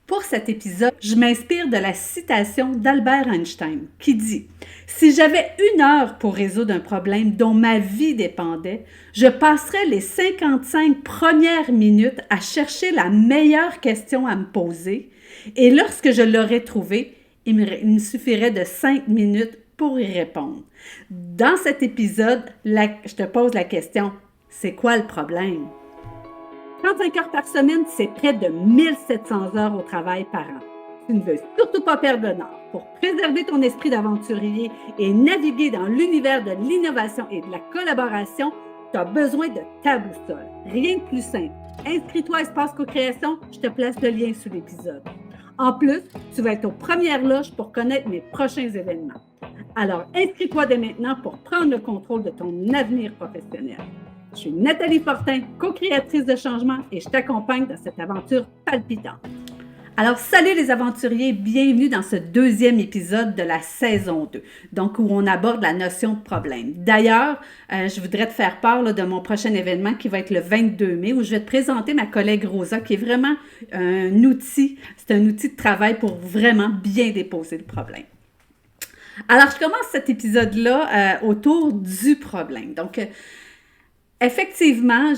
Pour cet épisode, je m'inspire de la citation d'Albert Einstein qui dit « Si j'avais 1 heure pour résoudre un problème dont ma vie dépendait, je passerais les 55 premières minutes à chercher la meilleure question à me poser et lorsque je l'aurais trouvée, il me suffirait de 5 minutes pour y répondre. » Dans cet épisode, je te pose la question « C'est quoi le problème? » 35 heures par semaine, c'est près de 1700 heures au travail par an. Tu ne veux surtout pas perdre le nord. Pour préserver ton esprit d'aventurier et naviguer dans l'univers de l'innovation et de la collaboration, tu as besoin de ta boussole. Rien de plus simple. Inscris-toi à Espace Co-Création, je te place le lien sous l'épisode. En plus, tu vas être aux premières loges pour connaître mes prochains événements. Alors, inscris-toi dès maintenant pour prendre le contrôle de ton avenir professionnel. Je suis Nathalie Fortin, co-créatrice de changement et je t'accompagne dans cette aventure palpitante. Alors, salut les aventuriers, bienvenue dans ce 2e épisode de la saison 2, donc où on aborde la notion de problème. D'ailleurs, je voudrais te faire part de mon prochain événement qui va être le 22 mai, où je vais te présenter ma collègue Rosa, qui est vraiment un outil, c'est un outil de travail pour vraiment bien déposer le problème. Alors, je commence cet épisode-là autour du problème. Donc, effectivement,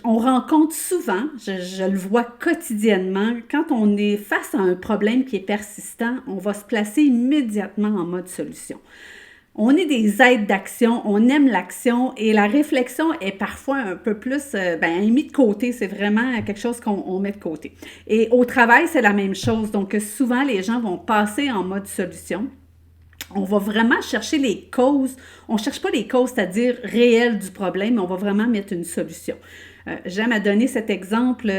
on rencontre souvent, je le vois quotidiennement, quand on est face à un problème qui est persistant, on va se placer immédiatement en mode solution. On est des aides d'action, on aime l'action et la réflexion est parfois un peu plus mis de côté, c'est vraiment quelque chose qu'on met de côté. Et au travail, c'est la même chose, donc souvent les gens vont passer en mode solution. On va vraiment chercher les causes. On ne cherche pas les causes, c'est-à-dire réelles du problème, mais on va vraiment mettre une solution. J'aime à donner cet exemple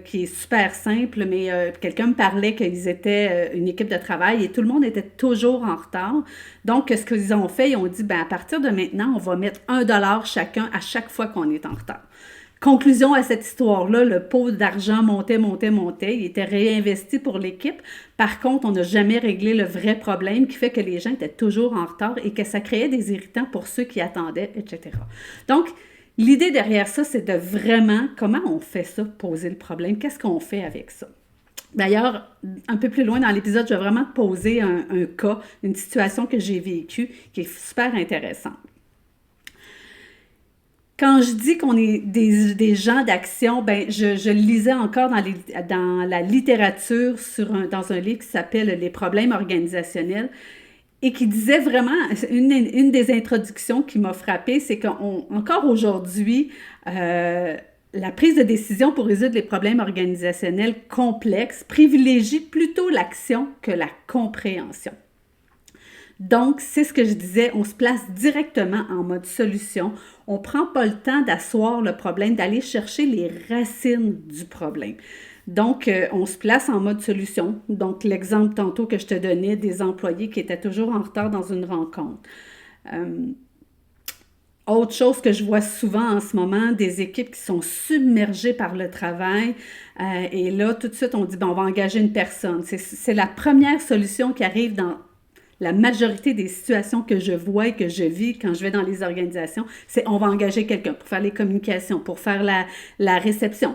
qui est super simple, mais quelqu'un me parlait qu'ils étaient une équipe de travail et tout le monde était toujours en retard. Donc, ce qu'ils ont fait, ils ont dit, à partir de maintenant, on va mettre $1 chacun à chaque fois qu'on est en retard. Conclusion à cette histoire-là, le pot d'argent montait. Il était réinvesti pour l'équipe. Par contre, on n'a jamais réglé le vrai problème qui fait que les gens étaient toujours en retard et que ça créait des irritants pour ceux qui attendaient, etc. Donc, l'idée derrière ça, c'est de vraiment, comment on fait ça, poser le problème? Qu'est-ce qu'on fait avec ça? D'ailleurs, un peu plus loin dans l'épisode, je vais vraiment te poser un cas, une situation que j'ai vécue qui est super intéressante. Quand je dis qu'on est des gens d'action, je le lisais encore dans la littérature dans un livre qui s'appelle « Les problèmes organisationnels » et qui disait vraiment, une des introductions qui m'a frappée, c'est qu'encore aujourd'hui, la prise de décision pour résoudre les problèmes organisationnels complexes privilégie plutôt l'action que la compréhension. Donc, c'est ce que je disais, on se place directement en mode solution. On ne prend pas le temps d'asseoir le problème, d'aller chercher les racines du problème. Donc, on se place en mode solution. Donc, l'exemple tantôt que je te donnais des employés qui étaient toujours en retard dans une rencontre. Autre chose que je vois souvent en ce moment, des équipes qui sont submergées par le travail. Et là, tout de suite, on dit, on va engager une personne. C'est la première solution qui arrive dans la majorité des situations que je vois et que je vis quand je vais dans les organisations, c'est on va engager quelqu'un pour faire les communications, pour faire la réception,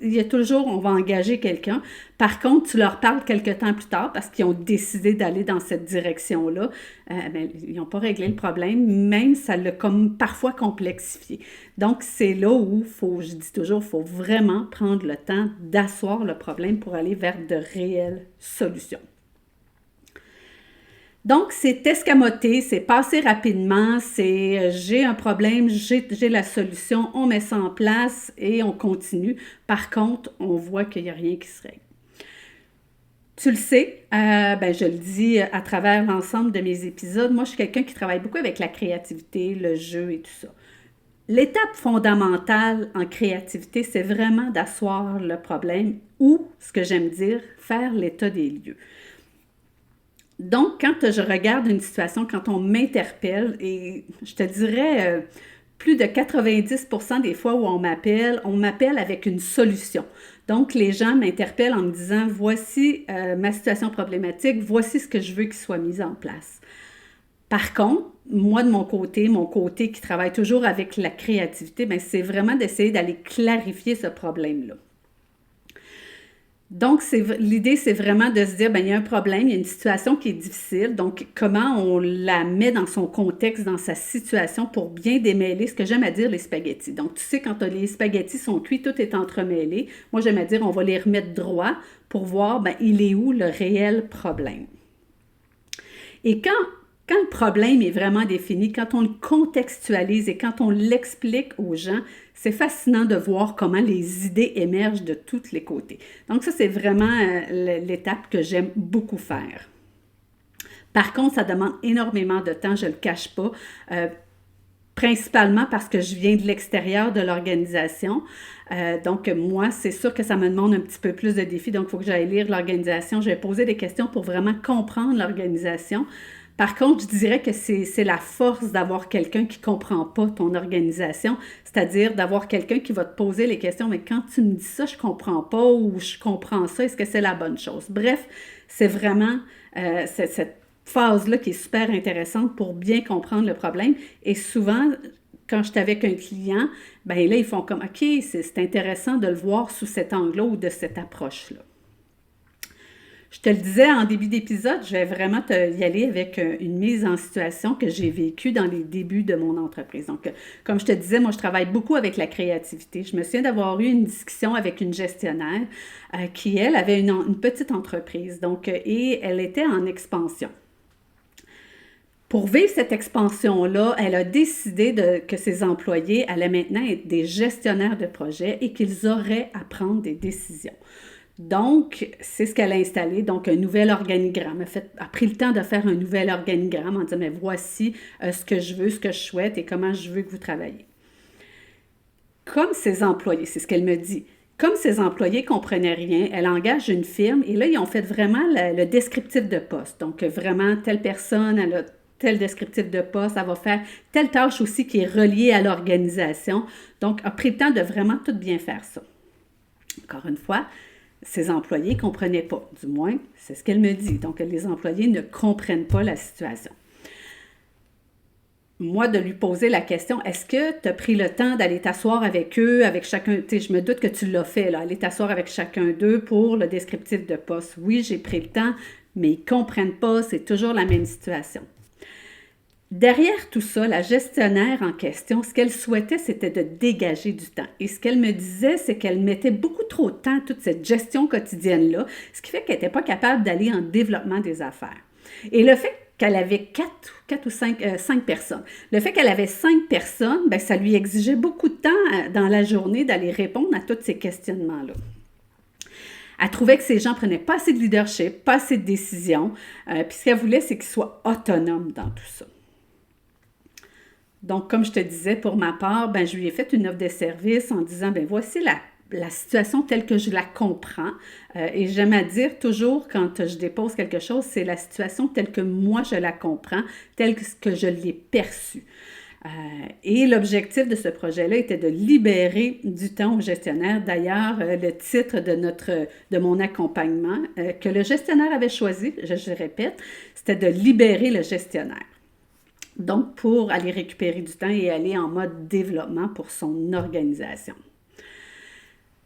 il y a toujours, on va engager quelqu'un. Par contre, tu leur parles quelques temps plus tard parce qu'ils ont décidé d'aller dans cette direction-là. Ils n'ont pas réglé le problème, même ça l'a comme parfois complexifié. Donc, c'est là où je dis toujours, il faut vraiment prendre le temps d'asseoir le problème pour aller vers de réelles solutions. Donc, c'est escamoter, c'est passer rapidement, c'est j'ai un problème, j'ai la solution, on met ça en place et on continue. Par contre, on voit qu'il n'y a rien qui se règle. Tu le sais, je le dis à travers l'ensemble de mes épisodes, moi je suis quelqu'un qui travaille beaucoup avec la créativité, le jeu et tout ça. L'étape fondamentale en créativité, c'est vraiment d'asseoir le problème ou, ce que j'aime dire, faire l'état des lieux. Donc, quand je regarde une situation, quand on m'interpelle, et je te dirais plus de 90% des fois où on m'appelle avec une solution. Donc, les gens m'interpellent en me disant, voici ma situation problématique, voici ce que je veux qu'il soit mis en place. Par contre, moi de mon côté qui travaille toujours avec la créativité, c'est vraiment d'essayer d'aller clarifier ce problème-là. Donc, l'idée, c'est vraiment de se dire, ben, il y a un problème, il y a une situation qui est difficile. Donc, comment on la met dans son contexte, dans sa situation pour bien démêler, ce que j'aime à dire, les spaghettis. Donc, tu sais, quand les spaghettis sont cuits, tout est entremêlé. Moi, j'aime à dire, on va les remettre droit pour voir, ben, il est où le réel problème. Et quand le problème est vraiment défini, quand on le contextualise et quand on l'explique aux gens, c'est fascinant de voir comment les idées émergent de tous les côtés. Donc ça, c'est vraiment l'étape que j'aime beaucoup faire. Par contre, ça demande énormément de temps, je ne le cache pas. Principalement parce que je viens de l'extérieur de l'organisation. Donc, moi, c'est sûr que ça me demande un petit peu plus de défis. Donc, il faut que j'aille lire l'organisation. Je vais poser des questions pour vraiment comprendre l'organisation. Par contre, je dirais que c'est la force d'avoir quelqu'un qui ne comprend pas ton organisation, c'est-à-dire d'avoir quelqu'un qui va te poser les questions, mais quand tu me dis ça, je ne comprends pas ou je comprends ça, est-ce que c'est la bonne chose? Bref, c'est vraiment cette phase-là qui est super intéressante pour bien comprendre le problème. Et souvent, quand je suis avec un client, ben là, ils font comme, OK, c'est intéressant de le voir sous cet angle-là ou de cette approche-là. Je te le disais en début d'épisode, je vais vraiment y aller avec une mise en situation que j'ai vécue dans les débuts de mon entreprise. Donc, comme je te disais, moi, je travaille beaucoup avec la créativité. Je me souviens d'avoir eu une discussion avec une gestionnaire qui, elle, avait une petite entreprise. Donc, et elle était en expansion. Pour vivre cette expansion-là, elle a décidé que ses employés allaient maintenant être des gestionnaires de projet et qu'ils auraient à prendre des décisions. Donc, c'est ce qu'elle a installé, donc un nouvel organigramme. Elle a pris le temps de faire un nouvel organigramme en disant, mais voici ce que je veux, ce que je souhaite et comment je veux que vous travaillez. Comme ses employés, c'est ce qu'elle me dit, comme ses employés ne comprenaient rien, elle engage une firme et là, ils ont fait vraiment le descriptif de poste. Donc, vraiment, telle personne, elle a tel descriptif de poste, elle va faire telle tâche aussi qui est reliée à l'organisation. Donc, a pris le temps de vraiment tout bien faire ça. Encore une fois, ses employés ne comprenaient pas. Du moins, c'est ce qu'elle me dit. Donc, les employés ne comprennent pas la situation. Moi, de lui poser la question, est-ce que tu as pris le temps d'aller t'asseoir avec eux, avec chacun, tu sais, je me doute que tu l'as fait, là, aller t'asseoir avec chacun d'eux pour le descriptif de poste. Oui, j'ai pris le temps, mais ils ne comprennent pas, c'est toujours la même situation. Derrière tout ça, la gestionnaire en question, ce qu'elle souhaitait, c'était de dégager du temps. Et ce qu'elle me disait, c'est qu'elle mettait beaucoup trop de temps à toute cette gestion quotidienne-là, ce qui fait qu'elle n'était pas capable d'aller en développement des affaires. Et le fait qu'elle avait 4 ou 5 personnes. Le fait qu'elle avait 5 personnes, bien, ça lui exigeait beaucoup de temps dans la journée d'aller répondre à tous ces questionnements-là. Elle trouvait que ces gens ne prenaient pas assez de leadership, pas assez de décisions, puis ce qu'elle voulait, c'est qu'ils soient autonomes dans tout ça. Donc, comme je te disais, pour ma part, ben, je lui ai fait une offre de service en disant, ben voici la situation telle que je la comprends. Et j'aime à dire toujours quand je dépose quelque chose, c'est la situation telle que moi je la comprends, telle que je l'ai perçue. Et l'objectif de ce projet-là était de libérer du temps au gestionnaire. D'ailleurs, le titre de mon accompagnement que le gestionnaire avait choisi, je répète, c'était de libérer le gestionnaire. Donc, pour aller récupérer du temps et aller en mode développement pour son organisation.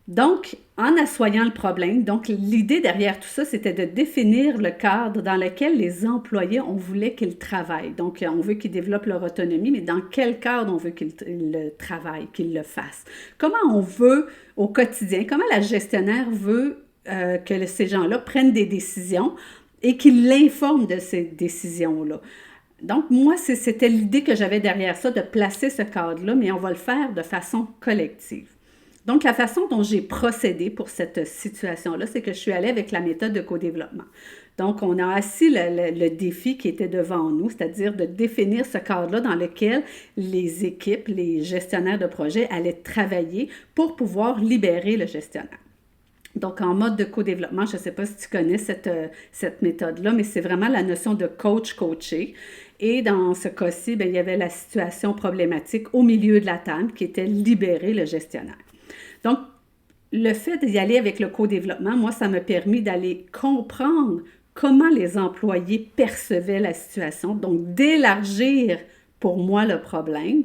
Donc, en assoyant le problème, donc l'idée derrière tout ça, c'était de définir le cadre dans lequel les employés, on voulait qu'ils travaillent. Donc, on veut qu'ils développent leur autonomie, mais dans quel cadre on veut qu'ils le travaillent, qu'ils le fassent. Comment on veut au quotidien, comment la gestionnaire veut que ces gens-là prennent des décisions et qu'ils l'informent de ces décisions-là. Donc, moi, c'était l'idée que j'avais derrière ça, de placer ce cadre-là, mais on va le faire de façon collective. Donc, la façon dont j'ai procédé pour cette situation-là, c'est que je suis allée avec la méthode de co-développement. Donc, on a assis le défi qui était devant nous, c'est-à-dire de définir ce cadre-là dans lequel les équipes, les gestionnaires de projet allaient travailler pour pouvoir libérer le gestionnaire. Donc, en mode de co-développement, je ne sais pas si tu connais cette méthode-là, mais c'est vraiment la notion de coach-coaché. Et dans ce cas-ci, bien, il y avait la situation problématique au milieu de la table qui était libérer le gestionnaire. Donc, le fait d'y aller avec le co-développement, moi, ça m'a permis d'aller comprendre comment les employés percevaient la situation, donc d'élargir pour moi le problème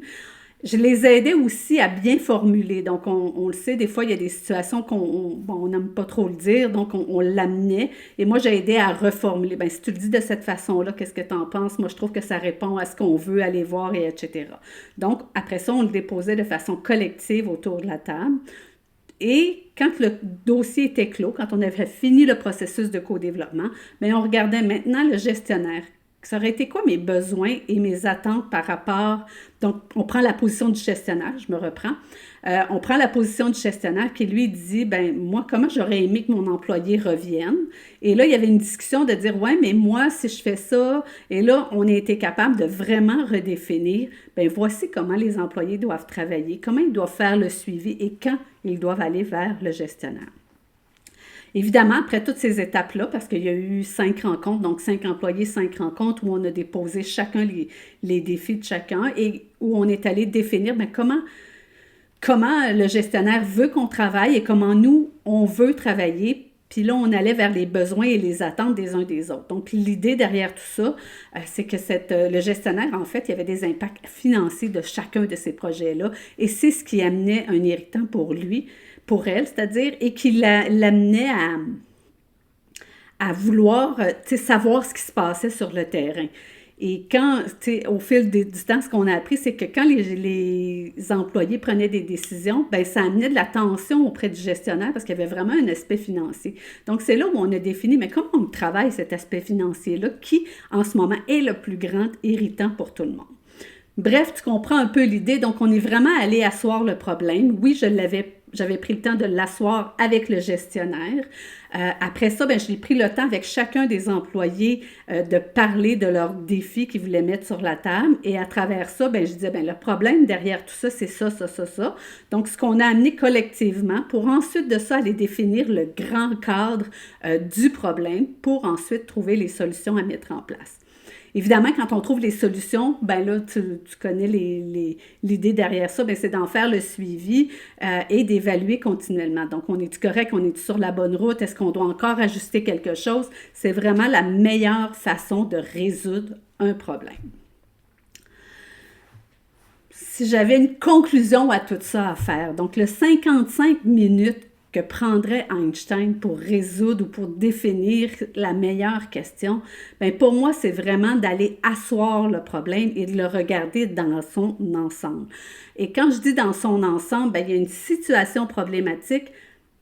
Je les aidais aussi à bien formuler. Donc, on le sait, des fois, il y a des situations on n'aime pas trop le dire, donc on l'amenait. Et moi, j'ai aidé à reformuler. Ben, si tu le dis de cette façon-là, qu'est-ce que tu en penses? Moi, je trouve que ça répond à ce qu'on veut aller voir, et etc. Donc, après ça, on le déposait de façon collective autour de la table. Et quand le dossier était clos, quand on avait fini le processus de co-développement, bien, on regardait maintenant le gestionnaire. Ça aurait été quoi mes besoins et mes attentes par rapport... Donc, on prend la position du gestionnaire, je me reprends. On prend la position du gestionnaire qui, lui, dit, ben moi, comment j'aurais aimé que mon employé revienne? Et là, il y avait une discussion de dire, ouais, mais moi, si je fais ça, et là, on a été capable de vraiment redéfinir, ben voici comment les employés doivent travailler, comment ils doivent faire le suivi et quand ils doivent aller vers le gestionnaire. Évidemment, après toutes ces étapes-là, parce qu'il y a eu 5 rencontres, donc 5 employés, 5 rencontres, où on a déposé chacun les défis de chacun et où on est allé définir bien, comment le gestionnaire veut qu'on travaille et comment nous, on veut travailler. Puis là, on allait vers les besoins et les attentes des uns des autres. Donc, l'idée derrière tout ça, c'est que le gestionnaire, en fait, il y avait des impacts financiers de chacun de ces projets-là. Et c'est ce qui amenait un irritant pour lui, pour elle, c'est-à-dire, et qui l'amenait à vouloir savoir ce qui se passait sur le terrain. Et quand, au fil du temps, ce qu'on a appris, c'est que quand les employés prenaient des décisions, bien, ça amenait de la tension auprès du gestionnaire parce qu'il y avait vraiment un aspect financier. Donc, c'est là où on a défini, mais comment on travaille cet aspect financier-là qui, en ce moment, est le plus grand irritant pour tout le monde. Bref, tu comprends un peu l'idée. Donc, on est vraiment allé asseoir le problème. Oui, j'avais pris le temps de l'asseoir avec le gestionnaire. Après ça, j'ai pris le temps avec chacun des employés de parler de leurs défis qu'ils voulaient mettre sur la table. Et à travers ça, je disais, le problème derrière tout ça, c'est ça, ça, ça, ça. Donc, ce qu'on a amené collectivement pour ensuite de ça aller définir le grand cadre du problème pour ensuite trouver les solutions à mettre en place. Évidemment, quand on trouve les solutions, là, tu connais l'idée derrière ça, c'est d'en faire le suivi et d'évaluer continuellement. Donc, on est-tu correct? On est-tu sur la bonne route? Est-ce qu'on doit encore ajuster quelque chose? C'est vraiment la meilleure façon de résoudre un problème. Si j'avais une conclusion à tout ça à faire, donc le 55 minutes que prendrait Einstein pour résoudre ou pour définir la meilleure question, pour moi, c'est vraiment d'aller asseoir le problème et de le regarder dans son ensemble. Et quand je dis dans son ensemble, il y a une situation problématique,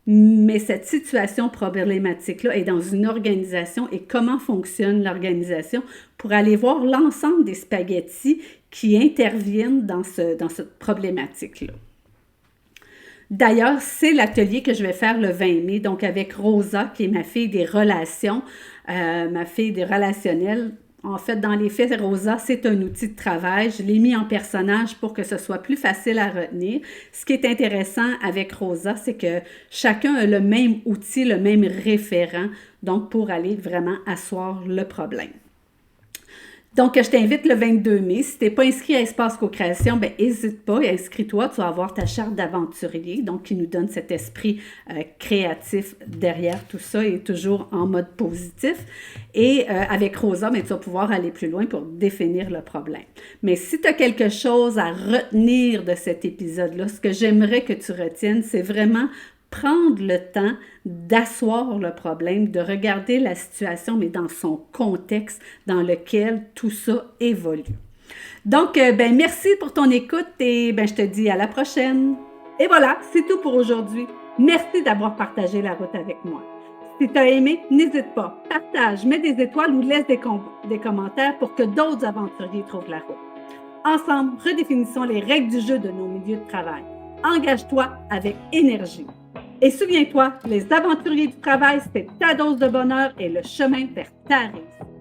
mais cette situation problématique-là est dans une organisation et comment fonctionne l'organisation pour aller voir l'ensemble des spaghettis qui interviennent dans cette problématique-là. D'ailleurs, c'est l'atelier que je vais faire le 20 mai, donc avec Rosa, qui est ma fille des relations, ma fille des relationnels. En fait, dans les faits, Rosa, c'est un outil de travail. Je l'ai mis en personnage pour que ce soit plus facile à retenir. Ce qui est intéressant avec Rosa, c'est que chacun a le même outil, le même référent, donc pour aller vraiment asseoir le problème. Donc, je t'invite le 22 mai. Si tu n'es pas inscrit à Espace Co-Création, n'hésite pas et inscris-toi. Tu vas avoir ta charte d'aventurier, donc qui nous donne cet esprit créatif derrière tout ça et toujours en mode positif. Et avec Rosa, tu vas pouvoir aller plus loin pour définir le problème. Mais si tu as quelque chose à retenir de cet épisode-là, ce que j'aimerais que tu retiennes, c'est vraiment prendre le temps d'asseoir le problème, de regarder la situation, mais dans son contexte dans lequel tout ça évolue. Donc, merci pour ton écoute et je te dis à la prochaine. Et voilà, c'est tout pour aujourd'hui. Merci d'avoir partagé la route avec moi. Si tu as aimé, n'hésite pas, partage, mets des étoiles ou laisse des commentaires pour que d'autres aventuriers trouvent la route. Ensemble, redéfinissons les règles du jeu de nos milieux de travail. Engage-toi avec énergie. Et souviens-toi, les aventuriers du travail, c'est ta dose de bonheur et le chemin vers ta réussite.